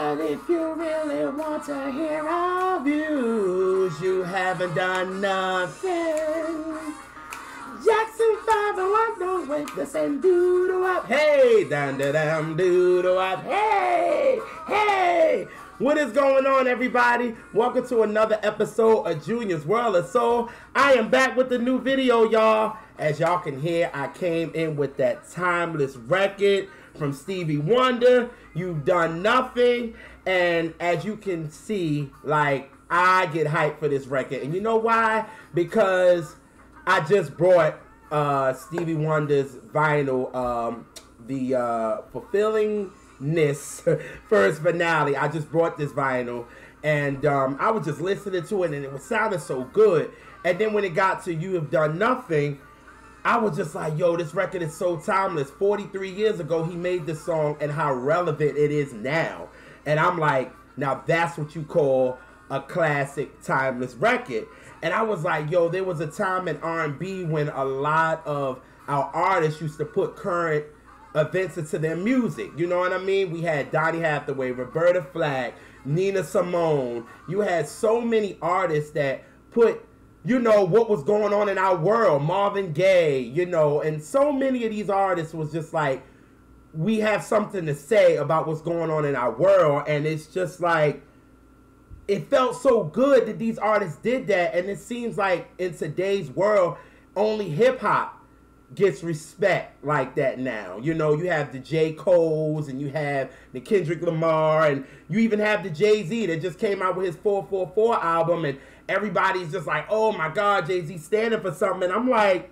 But if you really want to hear our views, you haven't done nothing. Jackson 501, don't wait to send doodle up. Hey, dum doodle up. Hey, hey. What is going on, everybody? Welcome to another episode of Junior's World of Soul. I am back with a new video, y'all. As y'all can hear, I came in with that timeless record from Stevie Wonder, You've Done Nothing. And as you can see, like, I get hyped for this record. And you know why? Because I just brought Stevie Wonder's vinyl, the Fulfillingness first finale. I just brought this vinyl, and I was just listening to it, and it was sounding so good. And then when it got to You Have Done Nothing, I was just like, yo, this record is so timeless. 43 years ago, he made this song, and how relevant it is now. And I'm like, now that's what you call a classic, timeless record. And I was like, yo, there was a time in R&B when a lot of our artists used to put current events into their music. You know what I mean? We had Donny Hathaway, Roberta Flack, Nina Simone. You had so many artists that put, you know, what was going on in our world. Marvin Gaye, you know, and so many of these artists was just like, we have something to say about what's going on in our world. And it's just like, it felt so good that these artists did that, and it seems like in today's world, only hip-hop gets respect like that now. You know, you have the J. Cole's, and you have the Kendrick Lamar, and you even have the Jay-Z that just came out with his 444 album, and everybody's just like, oh my God, Jay-Z standing for something. And I'm like,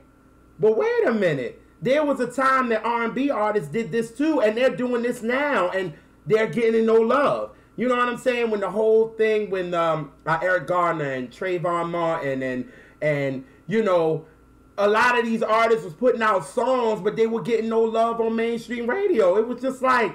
but wait a minute. There was a time that R&B artists did this too, and they're doing this now, and they're getting no love. You know what I'm saying? When the whole thing, when Eric Garner and Trayvon Martin and you know, a lot of these artists was putting out songs, but they were getting no love on mainstream radio. It was just like,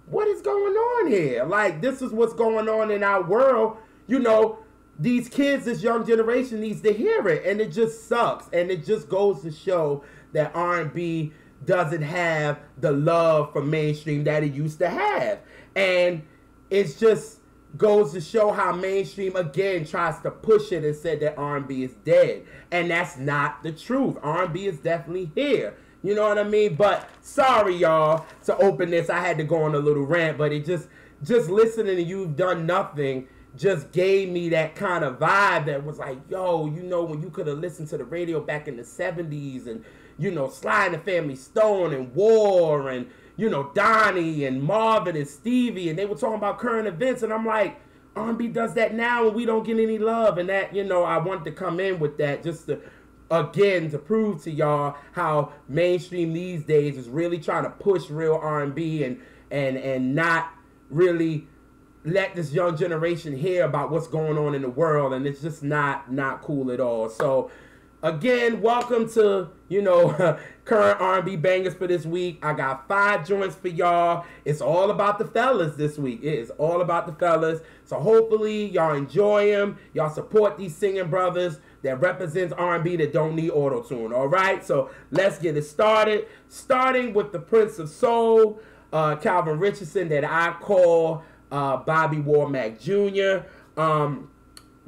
what is going on here? Like, this is what's going on in our world. You know, these kids, this young generation needs to hear it, and it just sucks. And it just goes to show that R&B doesn't have the love for mainstream that it used to have. And it just goes to show how mainstream, again, tries to push it and said that R&B is dead. And that's not the truth. R&B is definitely here. You know what I mean? But sorry, y'all, to open this. I had to go on a little rant, but it just listening to You've Done Nothing just gave me that kind of vibe that was like, yo, you know, when you could have listened to the radio back in the 70s and, you know, Sly and the Family Stone and War and, you know, Donnie and Marvin and Stevie, and they were talking about current events, and I'm like, R&B does that now, and we don't get any love, and that, you know, I wanted to come in with that just to, again, to prove to y'all how mainstream these days is really trying to push real R&B and not really let this young generation hear about what's going on in the world, and it's just not cool at all. So, again, welcome to, you know, current R&B bangers for this week. I got 5 joints for y'all. It's all about the fellas this week. It is all about the fellas. So hopefully y'all enjoy them. Y'all support these singing brothers that represents R&B that don't need auto-tune. All right, so let's get it started. Starting with the Prince of Soul, Calvin Richardson, that I call Bobby Womack Jr.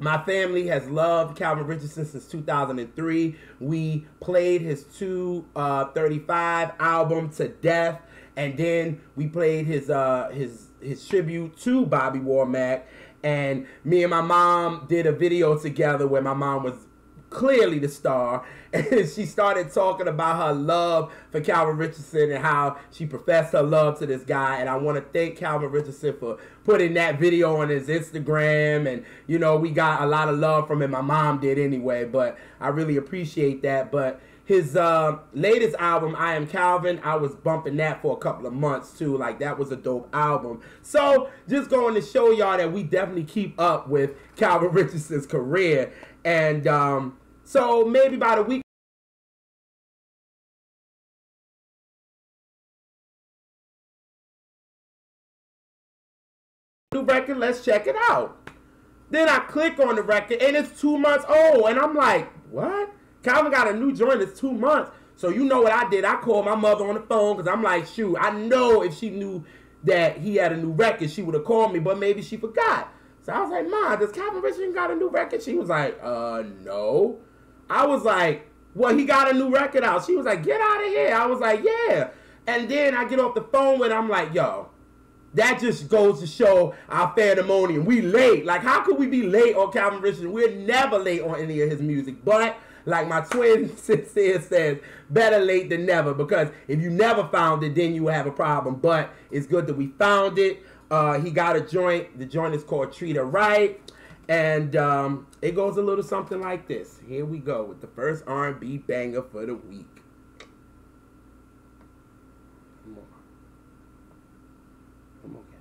My family has loved Calvin Richardson since 2003. We played his 235 album to death, and then we played his tribute to Bobby Womack. And me and my mom did a video together where my mom was clearly the star, and she started talking about her love for Calvin Richardson and how she professed her love to this guy. And I want to thank Calvin Richardson for putting that video on his Instagram, and you know, we got a lot of love from him. My mom did anyway, but I really appreciate that. But his latest album, I Am Calvin, I was bumping that for a couple of months too. Like, that was a dope album. So just going to show y'all that we definitely keep up with Calvin Richardson's career. And so maybe about a week new record, let's check it out. Then I click on the record, and it's 2 months old, and I'm like, what? Calvin got a new joint, it's 2 months. So you know what I did? I called my mother on the phone, because I'm like, shoot, I know if she knew that he had a new record, she would have called me, but maybe she forgot. So I was like, Ma, does Calvin Richardson got a new record? She was like, no. I was like, well, he got a new record out. She was like, get out of here. I was like, yeah. And then I get off the phone with her, I'm like, yo, that just goes to show our pandemonium. We late. Like, how could we be late on Calvin Richardson? We're never late on any of his music. But, like my twin sister says, better late than never. Because if you never found it, then you would have a problem. But it's good that we found it. He got a joint. The joint is called Treat Her Right. And it goes a little something like this. Here we go with the first R&B banger for the week. Come on. Come on, Cat.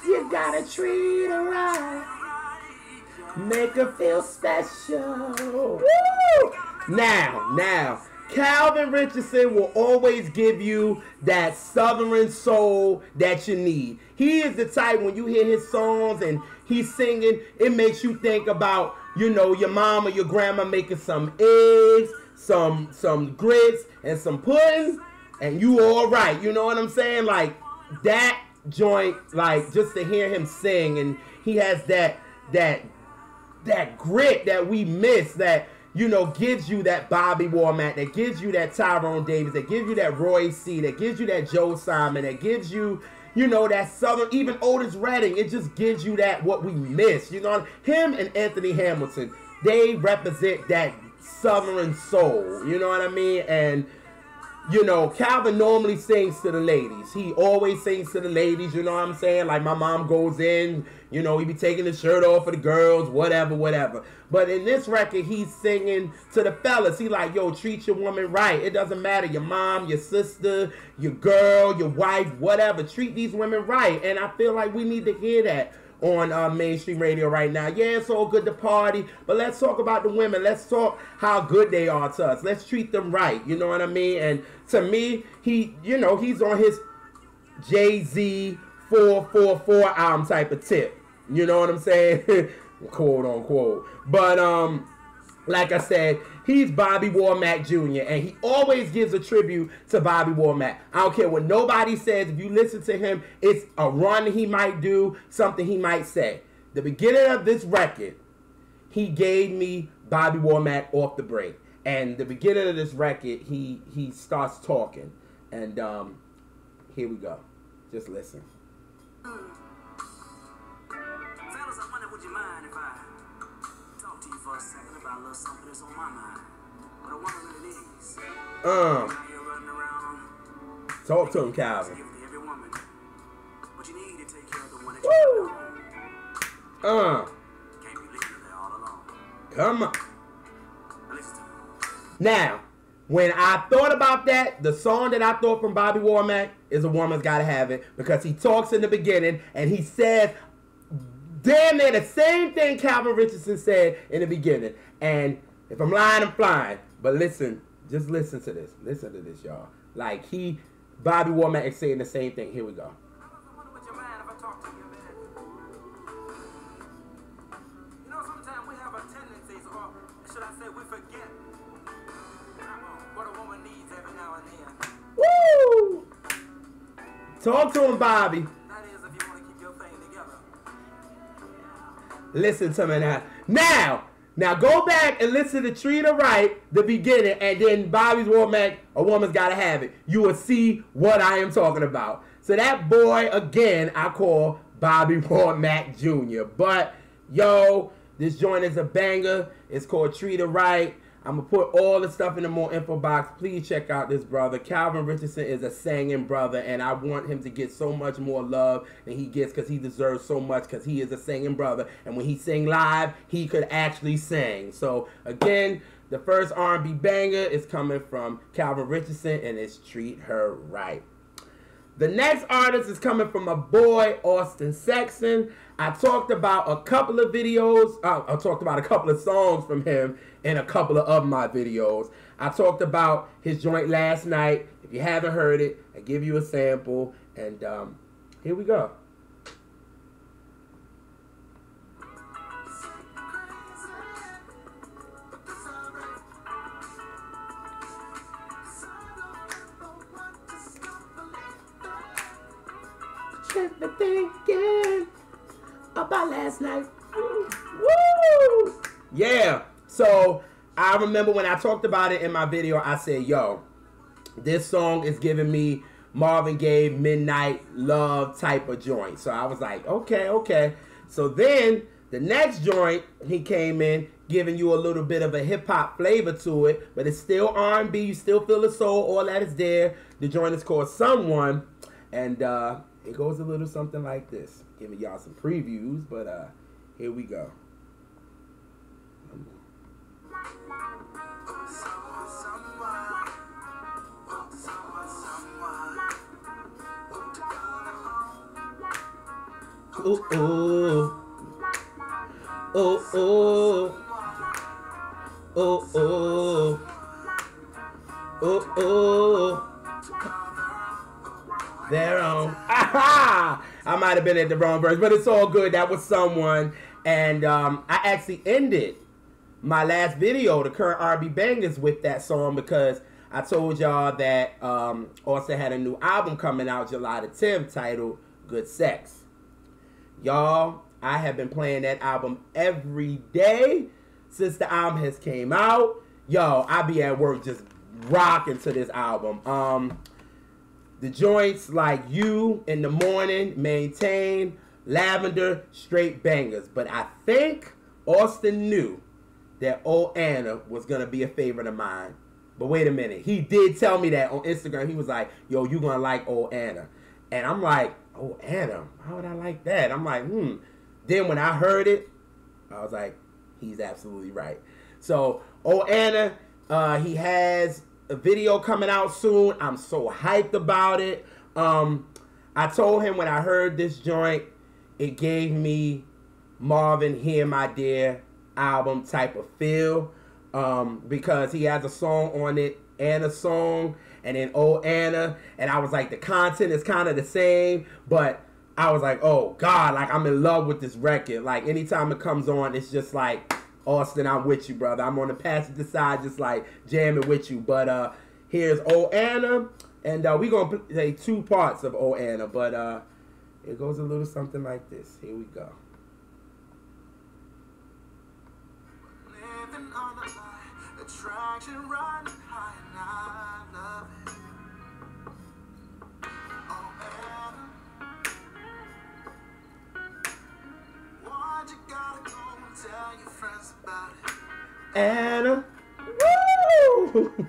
You gotta treat her right. Make her feel special. Woo! Now, Calvin Richardson will always give you that southern soul that you need. He is the type, when you hear his songs and he's singing, it makes you think about, you know, your mom or your grandma making some eggs, some grits, and some pudding, and you all right. You know what I'm saying? Like, that joint, like, just to hear him sing, and he has that grit that we miss, that, you know, gives you that Bobby Womack, that gives you that Tyrone Davis, that gives you that Roy C, that gives you that Joe Simon, that gives you, you know, that Southern, even Otis Redding. It just gives you that, what we miss, you know. Him and Anthony Hamilton, they represent that Southern soul, you know what I mean? And, you know, Calvin normally sings to the ladies. He always sings to the ladies, you know what I'm saying? Like, my mom goes in, you know, he be taking his shirt off for the girls, whatever. But in this record, he's singing to the fellas. He like, yo, treat your woman right. It doesn't matter, your mom, your sister, your girl, your wife, whatever. Treat these women right. And I feel like we need to hear that on mainstream radio right now. Yeah, it's all good to party, but let's talk about the women. Let's talk how good they are to us. Let's treat them right. You know what I mean? And to me, he, you know, he's on his Jay-Z 444 album type of tip. You know what I'm saying? Quote unquote. But like I said, he's Bobby Womack Jr. and he always gives a tribute to Bobby Womack. I don't care what nobody says. If you listen to him, it's a run he might do, something he might say. The beginning of this record, he gave me Bobby Womack off the break. And the beginning of this record, he starts talking. And here we go. Just listen. Fellas, I wonder, would you mind if I talk to you for a second about a little something that's on my mind? What a woman really is. You're running around. Talk to him, Calvin. Give it to every woman. But you need to take care of the one that Woo! you home. Can't be leaving her there all alone. Come on. Now listen to me. Now, when I thought about that, the song that I thought from Bobby Womack is A Woman's Gotta Have It, because he talks in the beginning and he says damn near the same thing Calvin Richardson said in the beginning. And if I'm lying, I'm flying. But listen, just listen to this. Listen to this, y'all. Like, Bobby Womack is saying the same thing. Here we go. I wonder, would you mind if I talk to you a minute? You know, sometimes we have a tendency, or should I say we forget what a woman needs every now and then. Woo! Talk to him, Bobby. That is, if you want to keep your thing together. Listen to me now. Now go back and listen to Treat Her Right, the beginning, and then Bobby's Womack, A Woman's Gotta Have It. You will see what I am talking about. So that boy, again, I call Bobby Womack Jr. But, yo, this joint is a banger. It's called Treat Her Right. I'm going to put all the stuff in the more info box. Please check out this brother. Calvin Richardson is a singing brother, and I want him to get so much more love than he gets, because he deserves so much, because he is a singing brother. And when he sing live, he could actually sing. So, again, the first R&B banger is coming from Calvin Richardson, and it's Treat Her Right. The next artist is coming from my boy, Austin Sexton. I talked about a couple of videos. I talked about a couple of songs from him in a couple of my videos. I talked about his joint last night. If you haven't heard it, I give you a sample. And here we go. Thinking about last night. Woo! Yeah. So I remember when I talked about it in my video, I said, yo, this song is giving me Marvin Gaye Midnight Love type of joint. So I was like, okay. So then the next joint, he came in giving you a little bit of a hip-hop flavor to it, but it's still R&B. You still feel the soul. All that is there. The joint is called Someone. And it goes a little something like this. Giving y'all some previews, but here we go. Ooh, ooh. Oh, oh. Oh, oh. Oh, oh. They're on. Aha! I might have been at the wrong verse, but it's all good. That was Someone. And I actually ended my last video, the current R&B bangers, with that song because I told y'all that Austin had a new album coming out July the 10th titled Goodsex. Y'all, I have been playing that album every day since the album has came out. Yo, I be at work just rocking to this album. The joints like You, In the Morning, Maintain, Lavender, straight bangers. But I think Austin knew that Old Anna was going to be a favorite of mine. But wait a minute. He did tell me that on Instagram. He was like, yo, you going to like Old Anna. And I'm like, Old Anna? How would I like that? I'm like, Then when I heard it, I was like, he's absolutely right. So Old Anna, he has a video coming out soon. I'm so hyped about it. I told him when I heard this joint, it gave me Marvin Here My Dear album type of feel, because he has a song on it and a song, and then Old Anna, and I was like, the content is kind of the same, but I was like, oh God, like I'm in love with this record. Like anytime it comes on, it's just like, Austin, I'm with you, brother. I'm on the passenger side, just like jamming with you. But here's Old Anna, and we're going to play two parts of Old Anna, but it goes a little something like this. Here we go. Living on a lie, attraction running high, and I love it. Oh, Anna, why'd you gotta go and tell your friends about it? Anna, woo!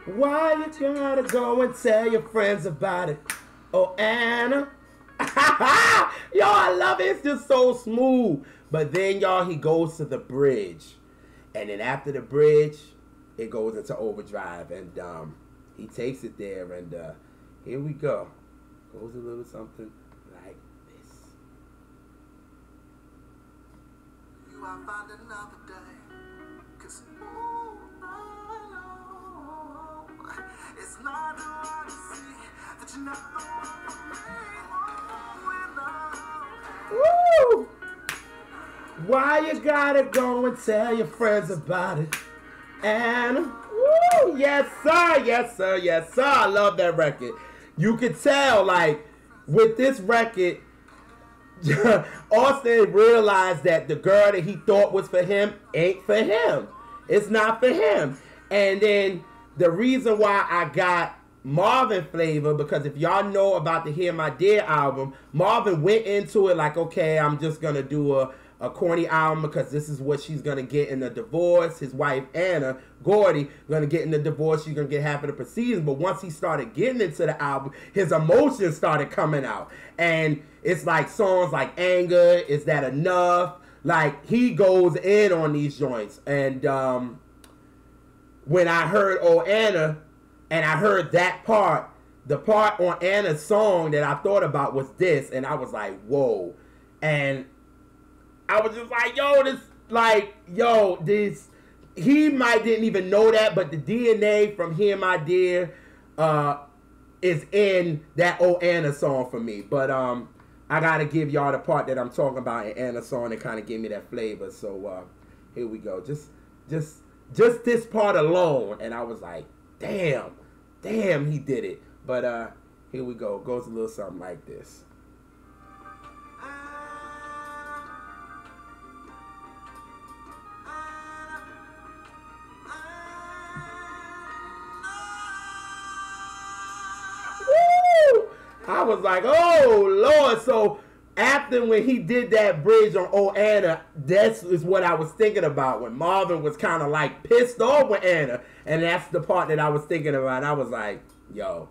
Why you gotta go and tell your friends about it? Oh, Anna. Yo, I love it. It's just so smooth. But then, y'all, he goes to the bridge. And then after the bridge, it goes into overdrive. And he takes it there. And here we go. Goes a little something like this. You will find another day. 'Cause it's not the one to see that you're not the one for me. Woo! Why you gotta go and tell your friends about it? And woo! Yes, sir, yes, sir, yes, sir. I love that record. You could tell, like, with this record, Austin realized that the girl that he thought was for him ain't for him. It's not for him. And then the reason why I got Marvin flavor, because if y'all know about the Hear My Dear album, Marvin went into it like, okay, I'm just going to do a corny album because this is what she's going to get in the divorce. His wife, Anna Gordy, going to get in the divorce. She's going to get half of the proceedings. But once he started getting into the album, his emotions started coming out. And it's like songs like Anger, Is That Enough? Like, he goes in on these joints. And when I heard Oh Anna, and I heard that part, the part on Anna's song that I thought about was this, and I was like, whoa, And I was just like, yo, this, he might didn't even know that, but the DNA from Here My Dear is in that old Anna song for me. But I gotta give y'all the part that I'm talking about in Anna's song that kind of gave me that flavor. So here we go. Just this part alone, and I was like, damn, he did it. But here we go. It goes a little something like this. I was like, oh, Lord. So after when he did that bridge on Oh Anna, that's is what I was thinking about. When Marvin was kind of like pissed off with Anna. And that's the part that I was thinking about. And I was like, yo,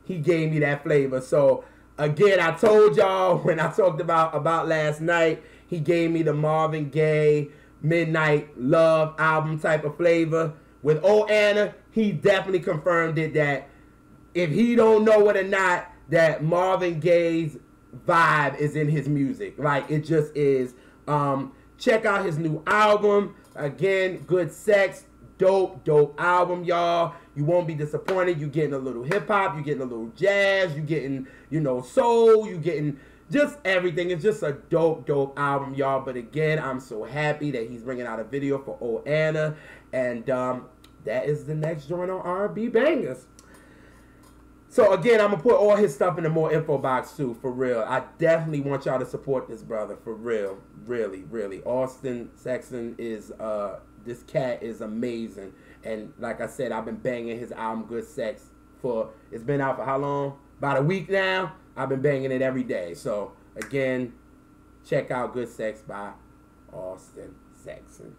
he gave me that flavor. So again, I told y'all when I talked about last night, he gave me the Marvin Gaye Midnight Love album type of flavor. With Oh Anna, he definitely confirmed it that if he don't know it or not, that Marvin Gaye's vibe is in his music. Like, it just is. Check out his new album. Again, Goodsex. Dope album, y'all. You won't be disappointed. You getting a little hip-hop. You getting a little jazz. You getting, soul. You getting just everything. It's just a dope album, y'all. But again, I'm so happy that he's bringing out a video for Oh Anna. And that is the next joint on R&B Bangers. So again, I'm going to put all his stuff in the more info box too, for real. I definitely want y'all to support this brother, for real. Really. Austin Sexton is, this cat is amazing. And like I said, I've been banging his album Goodsex it's been out for how long? About a week now. I've been banging it every day. So again, check out Goodsex by Austin Sexton.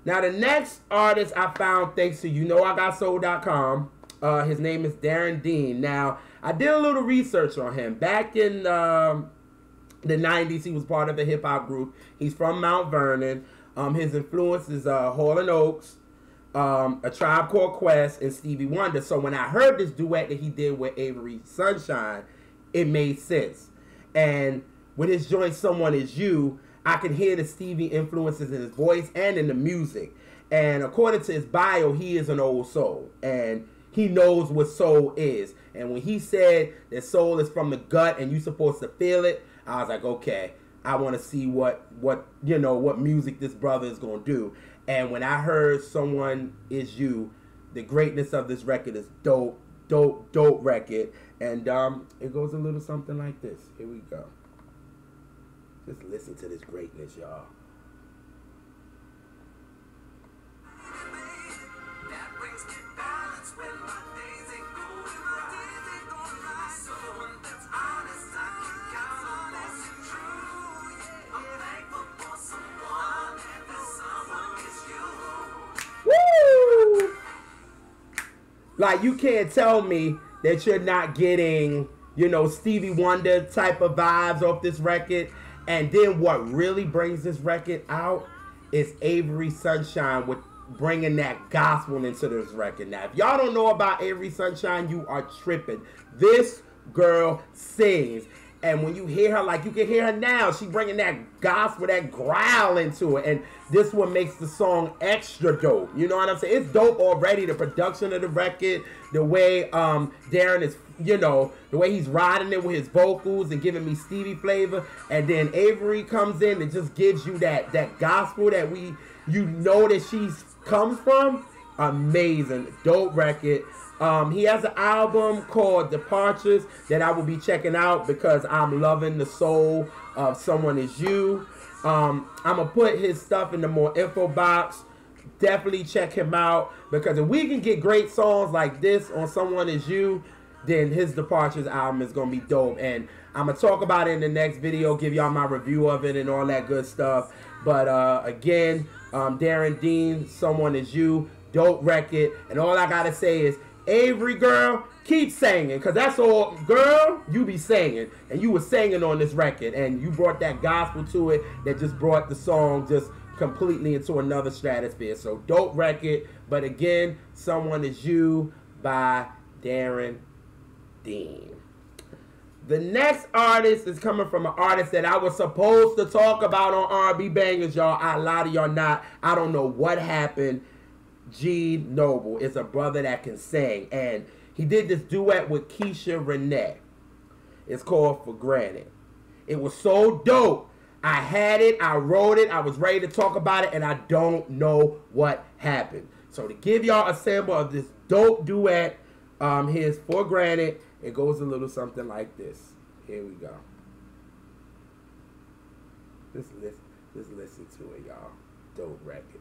Now the next artist I found thanks to YouKnowIGotSoul.com. His name is Darien. Now, I did a little research on him. Back in the 90s, he was part of a hip-hop group. He's from Mount Vernon. His influence is Hall & Oates, A Tribe Called Quest, and Stevie Wonder. So when I heard this duet that he did with Avery Sunshine, it made sense. And with his joint Someone Is You, I can hear the Stevie influences in his voice and in the music. And according to his bio, he is an old soul. And he knows what soul is. And when he said that soul is from the gut and you're supposed to feel it, I was like, okay, I want to see what music this brother is going to do. And when I heard Someone Is You, the greatness of this record is dope record. And it goes a little something like this. Here we go. Just listen to this greatness, y'all. Woo! Like, you can't tell me that you're not getting, Stevie Wonder type of vibes off this record. And then what really brings this record out is Avery Sunshine with bringing that gospel into this record. Now, if y'all don't know about Avery Sunshine, you are tripping. This girl sings. And when you hear her, like you can hear her now, she bringing that gospel, that growl into it. And this one makes the song extra dope. You know what I'm saying? It's dope already. The production of the record, the way Darien is, the way he's riding it with his vocals and giving me Stevie flavor. And then Avery comes in and just gives you that gospel that that she comes from. Amazing. Dope record. He has an album called Departures that I will be checking out because I'm loving the soul of Someone Is You. I'm going to put his stuff in the more info box. Definitely check him out because if we can get great songs like this on Someone Is You, then his Departures album is going to be dope. And I'm going to talk about it in the next video, give y'all my review of it and all that good stuff. But again, Darien, Someone Is You, dope record. And all I got to say is, Avery, girl, keep singing, because that's all, girl, you be singing. And you were singing on this record, and you brought that gospel to it that just brought the song just completely into another stratosphere. So, dope record. But again, Someone Is You by Darien. The next artist is coming from an artist that I was supposed to talk about on R&B Bangers, y'all. I lie to y'all not. I don't know what happened. G Noble is a brother that can sing. And he did this duet with Keisha Renee. It's called For Granted. It was so dope. I had it. I wrote it. I was ready to talk about it. And I don't know what happened. So to give y'all a sample of this dope duet, here's For Granted. It goes a little something like this. Here we go. Just listen to it, y'all. Dope record.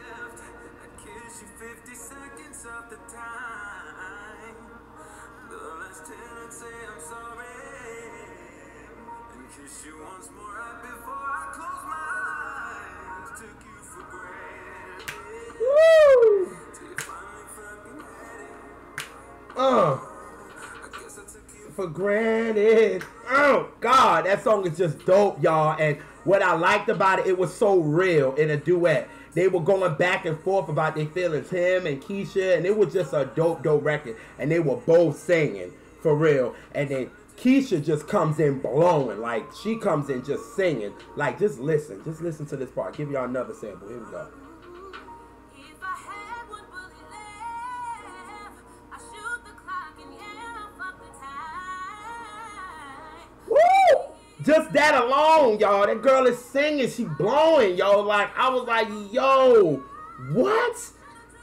I kiss you 50 seconds of the time. The last 10 and say I'm sorry. And kiss you once more right before I close my eyes. Took you for granted. Woo! Till you finally fucking had it. For Granted. Oh, God. That song is just dope, y'all. And what I liked about it, it was so real in a duet. They were going back and forth about their feelings, him and Keisha. And it was just a dope record. And they were both singing, for real. And then Keisha just comes in blowing. Like, she comes in just singing. Like, just listen. Just listen to this part. Give y'all another sample. Here we go. Just that alone, y'all. That girl is singing. She blowing, yo. Like, I was like, yo, what?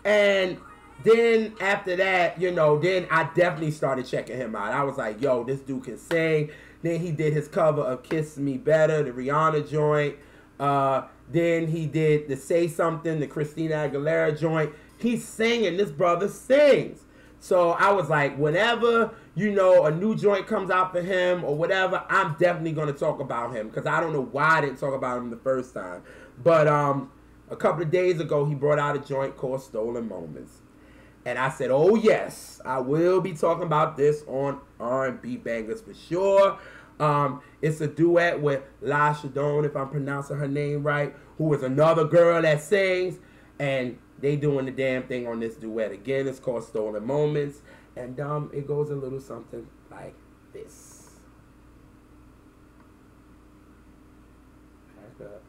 And then after that, you know, then I definitely started checking him out. I was like, yo, this dude can sing. Then he did his cover of Kiss Me Better, the Rihanna joint. Then he did the Say Something, the Christina Aguilera joint. He's singing. This brother sings. So I was like, whenever, you know, a new joint comes out for him or whatever, I'm definitely going to talk about him. Because I don't know why I didn't talk about him the first time. But a couple of days ago, he brought out a joint called Stolen Moments. And I said, oh, yes, I will be talking about this on R&B Bangers for sure. It's a duet with Lam.R, if I'm pronouncing her name right, who is another girl that sings. And they doing the damn thing on this duet. Again, it's called Stolen Moments. And it goes a little something like this. Back up.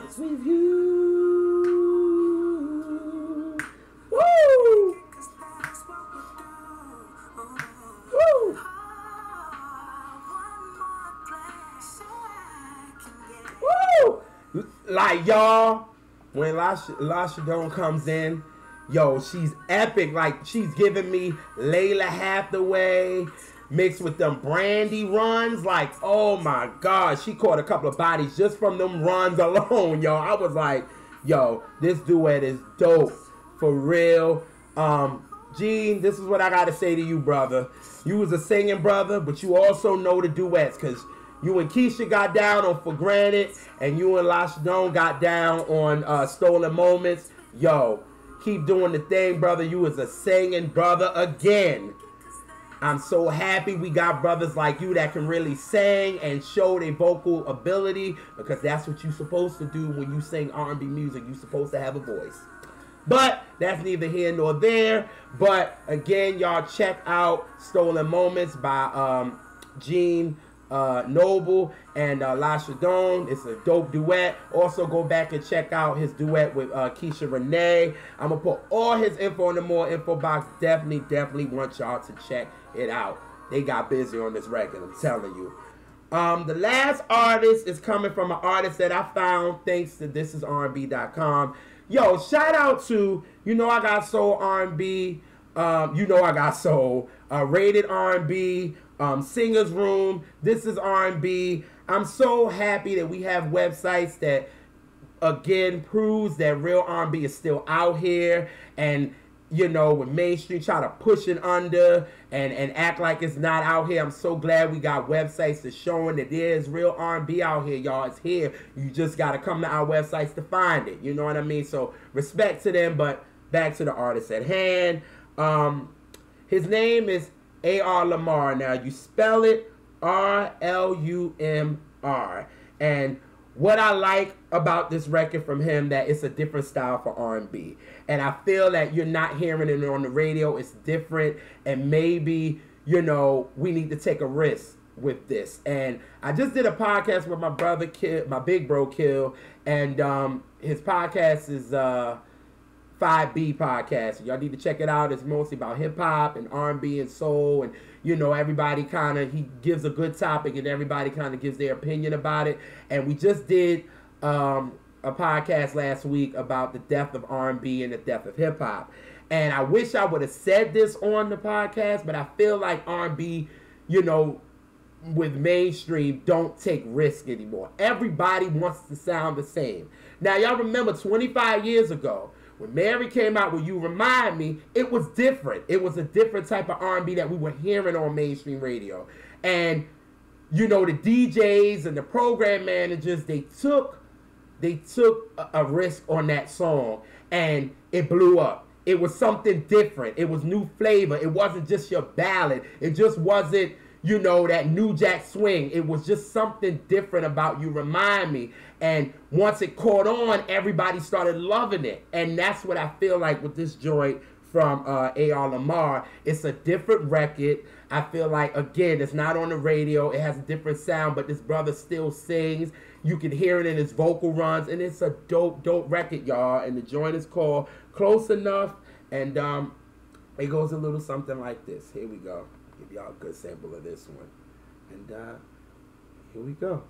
It's with you. Woo! Woo! Woo! Like, y'all, when Lam.R comes in, yo, she's epic. Like, she's giving me Layla Hathaway mixed with them Brandy runs. Like, oh my God, she caught a couple of bodies just from them runs alone, yo. I was like, yo, this duet is dope. For real. Gene, this is what I got to say to you, brother. You was a singing brother, but you also know the duets, because you and Keisha got down on For Granted, and you and Lam.R got down on Stolen Moments. Yo, keep doing the thing, brother. You was a singing brother again. I'm so happy we got brothers like you that can really sing and show their vocal ability, because that's what you're supposed to do when you sing R&B music. You're supposed to have a voice. But that's neither here nor there. But again, y'all check out Stolen Moments by Gene Noble and Lam.R. It's a dope duet. Also go back and check out his duet with Keisha Renee. I'm going to put all his info in the more info box. Definitely want y'all to check it out. They got busy on this record, I'm telling you. The last artist is coming from an artist that I found thanks to thisisrnb.com. Yo, shout out to, you know I got soul R&B, you know I got soul, rated R&B, Singers Room, This Is R&B. I'm so happy that we have websites that, again, proves that real R&B is still out here. And, you know, when mainstream try to push it under and act like it's not out here, I'm so glad we got websites that's showing that there is real R&B out here, y'all. It's here. You just got to come to our websites to find it. You know what I mean? So respect to them, but back to the artist at hand. His name is A.R. Lam.R. Now, you spell it R-L-U-M-R. And what I like about this record from him, that it's a different style for R&B. And I feel that you're not hearing it on the radio. It's different. And maybe, you know, we need to take a risk with this. And I just did a podcast with my brother Kill, my big bro Kill, and his podcast is 5B podcast. Y'all need to check it out. It's mostly about hip hop and R&B and soul, and you know, everybody kind of, he gives a good topic and everybody kind of gives their opinion about it. And we just did a podcast last week about the death of R&B and the death of hip hop. And I wish I would have said this on the podcast, but I feel like R&B, you know, with mainstream, don't take risk anymore. Everybody wants to sound the same. Now, y'all remember 25 years ago, when Mary came out with You Remind Me, it was different. It was a different type of R&B that we were hearing on mainstream radio. And, you know, the DJs and the program managers, they took a risk on that song, and it blew up. It was something different. It was new flavor. It wasn't just your ballad. It just wasn't, you know, that New Jack Swing. It was just something different about You Remind Me. And once it caught on, everybody started loving it. And that's what I feel like with this joint from A.R. Lam.R. It's a different record. I feel like, again, it's not on the radio. It has a different sound, but this brother still sings. You can hear it in his vocal runs. And it's a dope, dope record, y'all. And the joint is called Close Enough. And it goes a little something like this. Here we go. Give y'all a good sample of this one. And here we go.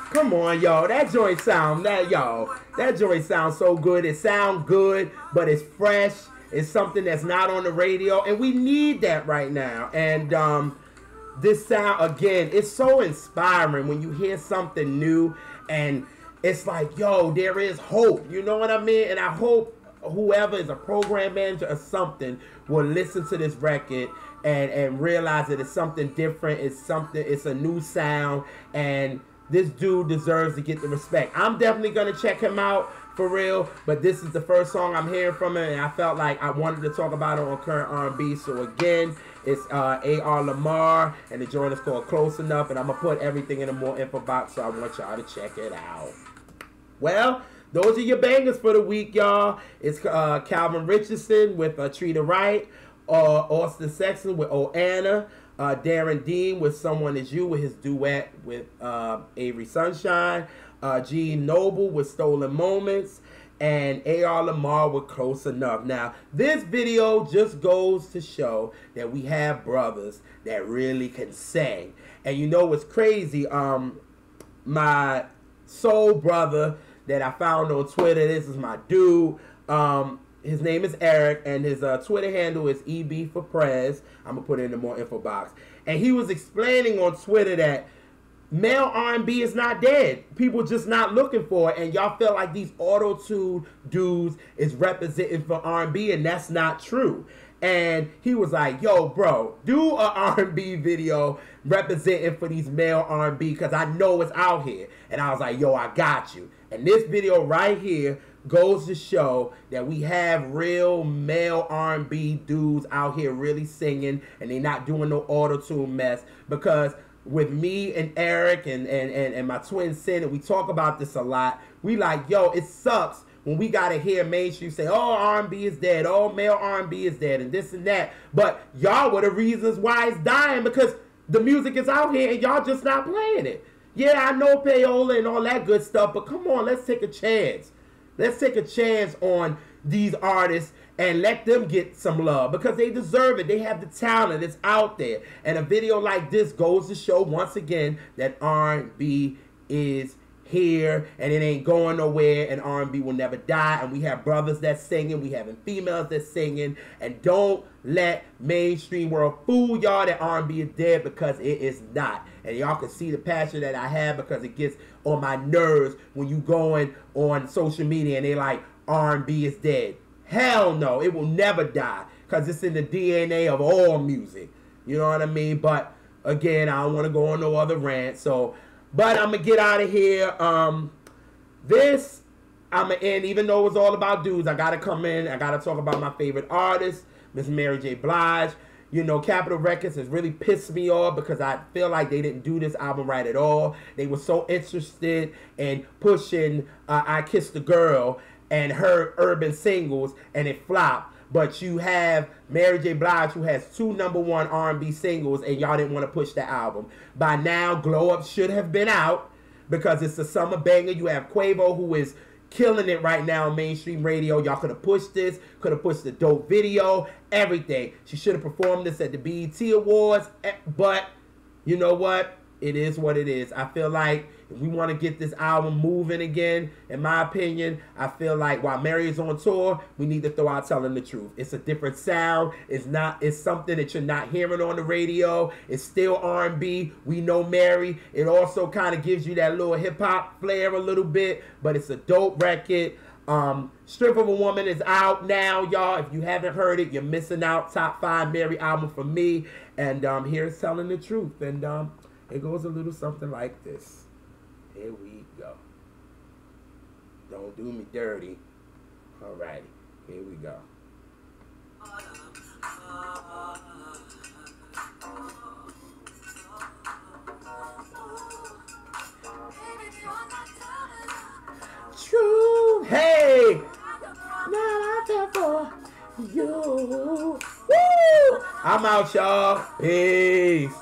Come on, y'all. That joint sound so good. It sounds good, but it's fresh. It's something that's not on the radio, and we need that right now. And this sound, again, it's so inspiring when you hear something new, and it's like, yo, there is hope. You know what I mean? And I hope whoever is a program manager or something will listen to this record and realize that it's something different. It's a new sound, and this dude deserves to get the respect. I'm definitely going to check him out for real, but this is the first song I'm hearing from him, and I felt like I wanted to talk about it on Current R&B. So again, it's A.R. Lam.R, and the joint is called Close Enough, and I'm going to put everything in a more info box, so I want y'all to check it out. Well, those are your bangers for the week, y'all. It's Calvin Richardson with Treat Her Right, Austin Sexton with Oh Anna, Darren Dean with Someone Is You with his duet with Avery Sunshine, Gene Noble with Stolen Moments, and A.R. Lam.R. with Close Enough. Now, this video just goes to show that we have brothers that really can sing. And you know what's crazy? My soul brother that I found on Twitter, this is my dude. His name is Eric, and his Twitter handle is EB for Prez. I'm going to put it in the more info box. And he was explaining on Twitter that male R&B is not dead. People just not looking for it. And y'all feel like these auto-tune dudes is representing for R&B, and that's not true. And he was like, yo, bro, do a R&B video representing for these male R&B, because I know it's out here. And I was like, yo, I got you. And this video right here goes to show that we have real male R&B dudes out here really singing, and they not doing no auto-tune mess. Because with me and Eric and my twin Sin, and we talk about this a lot, we like, yo, it sucks when we gotta hear mainstream say, oh, R&B is dead, oh, male R&B is dead, and this and that. But y'all were the reasons why it's dying, because the music is out here and y'all just not playing it. Yeah, I know payola and all that good stuff, but come on, let's take a chance. Let's take a chance on these artists and let them get some love, because they deserve it. They have the talent. It's out there. And a video like this goes to show once again that R&B is here, and it ain't going nowhere, and R&B will never die. And we have brothers that's singing, we having females that's singing, and don't let mainstream world fool y'all that R&B is dead, because it is not. And y'all can see the passion that I have, because it gets on my nerves when you going on social media and they like, R&B is dead. Hell no, it will never die because it's in the DNA of all music. You know what I mean? But again, I don't want to go on no other rant. So, but I'm gonna get out of here. This I'm gonna end, even though it was all about dudes. I gotta come in. I gotta talk about my favorite artist, Miss Mary J. Blige. You know, Capitol Records has really pissed me off because I feel like they didn't do this album right at all. They were so interested in pushing I Kissed the Girl and her urban singles, and it flopped. But you have Mary J. Blige, who has 2 #1 R&B singles, and y'all didn't want to push the album. By now, Glow Up should have been out because it's a summer banger. You have Quavo, who is killing it right now on mainstream radio. Y'all could have pushed this, could have pushed the dope video, everything. She should have performed this at the BET Awards, but you know what? It is what it is. I feel like if we want to get this album moving again, in my opinion, I feel like while Mary is on tour, we need to throw out Telling the Truth. It's a different sound. It's something that you're not hearing on the radio. It's still R&B. We know Mary. It also kind of gives you that little hip-hop flair a little bit, but it's a dope record. Strip of a Woman is out now, y'all. If you haven't heard it, you're missing out. Top 5 Mary album for me. And here's Telling the Truth. And it goes a little something like this. Here we go. Don't do me dirty. Alrighty, here we go. True. Hey. Now I feel for you. Woo. I'm out, y'all. Peace.